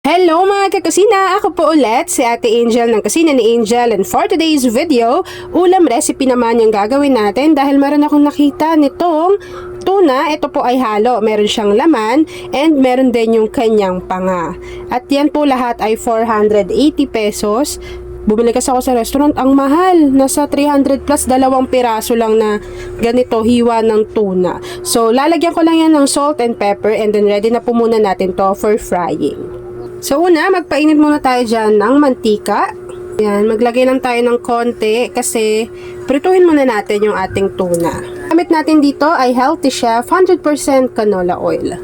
Hello mga kakusina! Ako po ulit si Ate Angel ng Kusina ni Angel, and for today's video, ulam recipe naman yung gagawin natin dahil meron akong nakita nitong tuna. Ito po ay halo, meron siyang laman and meron din yung kanyang panga. At yan po lahat ay 480 pesos. Bumili kasi ako sa restaurant, ang mahal. Nasa 300 plus, dalawang piraso lang na ganito, hiwa ng tuna. So, lalagyan ko lang yan ng salt and pepper and then ready na po muna natin to for frying. So una, magpainit muna tayo dyan ng mantika. Yan, maglagay lang tayo ng konti kasi prituhin muna natin yung ating tuna. Gamit natin dito ay Healthy Chef 100% canola oil.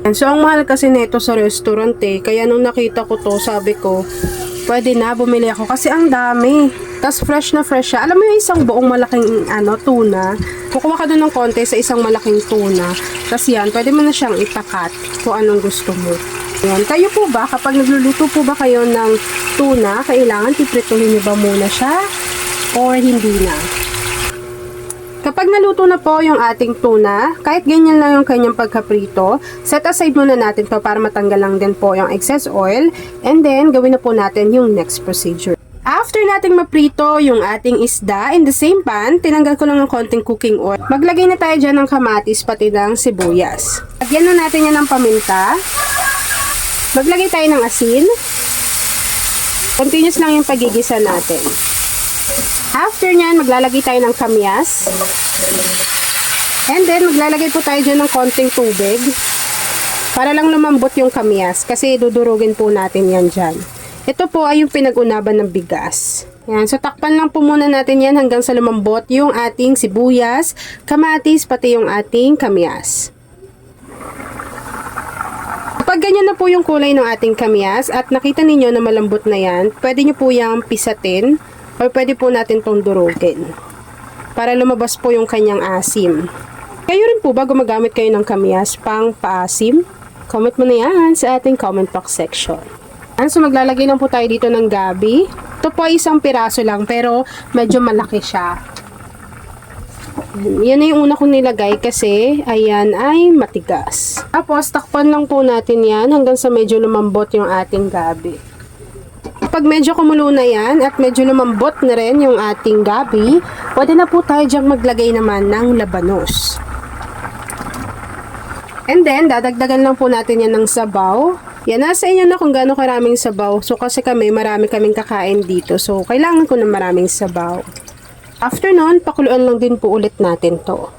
Yan, so ang mahal kasi nito sa restaurant kaya nung nakita ko to, sabi ko, pwede na, bumili ako kasi ang dami. Tapos fresh na fresh siya. Alam mo yung isang buong malaking tuna, kukuha ka doon ng konti sa isang malaking tuna. Tapos yan, pwede mo na siyang itakat kung anong gusto mo. Yan. Kayo po ba, kapag nagluluto po ba kayo ng tuna, kailangan tiprituhin niyo ba muna siya or hindi na? Kapag naluto na po yung ating tuna, kahit ganyan lang yung kanyang pagkaprito, set aside muna natin to para matanggal lang din po yung excess oil, and then gawin na po natin yung next procedure. After nating maprito yung ating isda, in the same pan, tinanggal ko lang ng konting cooking oil. Maglagay na tayo dyan ng kamatis pati ng sibuyas. Lagyan na natin yan ng paminta. Maglagay tayo ng asin. Continuous lang yung pagigisa natin. After nyan, maglalagay tayo ng kamyas. And then, maglalagay po tayo dyan ng konting tubig. Para lang lumambot yung kamyas. Kasi dudurugin po natin yan dyan. Ito po ay yung pinag-unaban ng bigas. Yan. So, takpan lang po muna natin yan hanggang sa lumambot yung ating sibuyas, kamatis, pati yung ating kamyas. Pag ganyan na po yung kulay ng ating kamyas at nakita ninyo na malambot na yan, pwede nyo po yung pisatin or pwede po natin itong durugin para lumabas po yung kanyang asim. Kayo rin po ba gumagamit kayo ng kamyas pang paasim? Comment mo na yan sa ating comment box section. So maglalagay lang po tayo dito ng gabi. Ito po ay isang piraso lang pero medyo malaki siya. Yan na yung una kong nilagay kasi ayan ay matigas. Tapos takpan lang po natin yan hanggang sa medyo lumambot yung ating gabi. Pag medyo kumulo na yan at medyo lumambot na rin yung ating gabi, pwede na po tayo dyang maglagay naman ng labanos. And then dadagdagan lang po natin yan ng sabaw. Yan, nasa inyo na kung gaano karaming sabaw. So kasi marami kaming kakain dito. So kailangan ko ng maraming sabaw. After nun, pakuluan lang din po ulit natin to.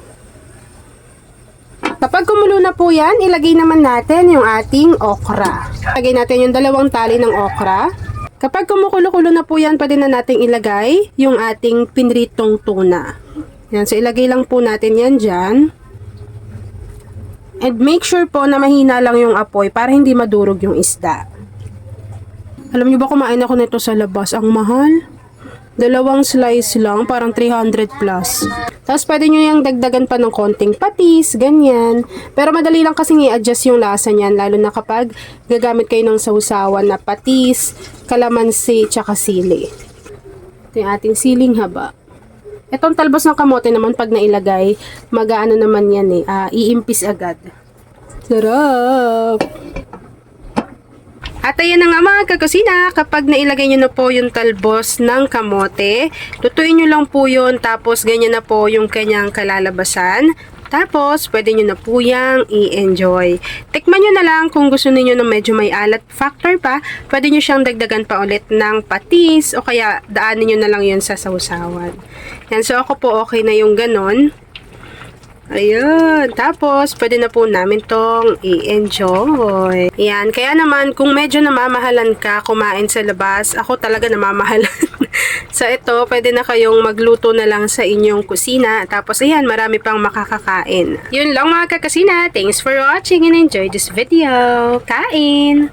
Kapag kumulo na po yan, ilagay naman natin yung ating okra. Ilagay natin yung 2 tali ng okra. Kapag kumukulo-kulo na po yan, pwede na nating ilagay yung ating pinritong tuna. Yan, so ilagay lang po natin yan dyan. And make sure po na mahina lang yung apoy para hindi madurog yung isda. Alam nyo ba, kumain ako nito sa labas, ang mahal. 2 slice lang, parang 300 plus. Tapos pwede nyo yung dagdagan pa ng konting patis, ganyan. Pero madali lang kasing i-adjust yung lasa niyan, lalo na kapag gagamit kayo ng sausawan na patis, kalamansi, tsaka sili. Ito yung ating siling haba. Itong talbos ng kamote naman pag nailagay, mag-aano naman yan iimpis agad. Sarap! At ayan na nga mga kakusina, kapag nailagay nyo na po yung talbos ng kamote, tutuin nyo lang po yun, tapos ganyan na po yung kanyang kalalabasan. Tapos, pwede nyo na po yung i-enjoy. Tikman nyo na lang kung gusto niyo na medyo may alat factor pa, pwede nyo siyang dagdagan pa ulit ng patis o kaya daanin nyo na lang yun sa sausawan. Yan, so ako po okay na yung ganon. Ayun, tapos pwede na po namin tong i-enjoy. Yan, kaya naman kung medyo namamahalan ka kumain sa labas, ako talaga namamahalan. So ito, pwede na kayong magluto na lang sa inyong kusina. Tapos ayan, marami pang makakakain. Yun lang mga kakasina. Thanks for watching and enjoy this video. Kain!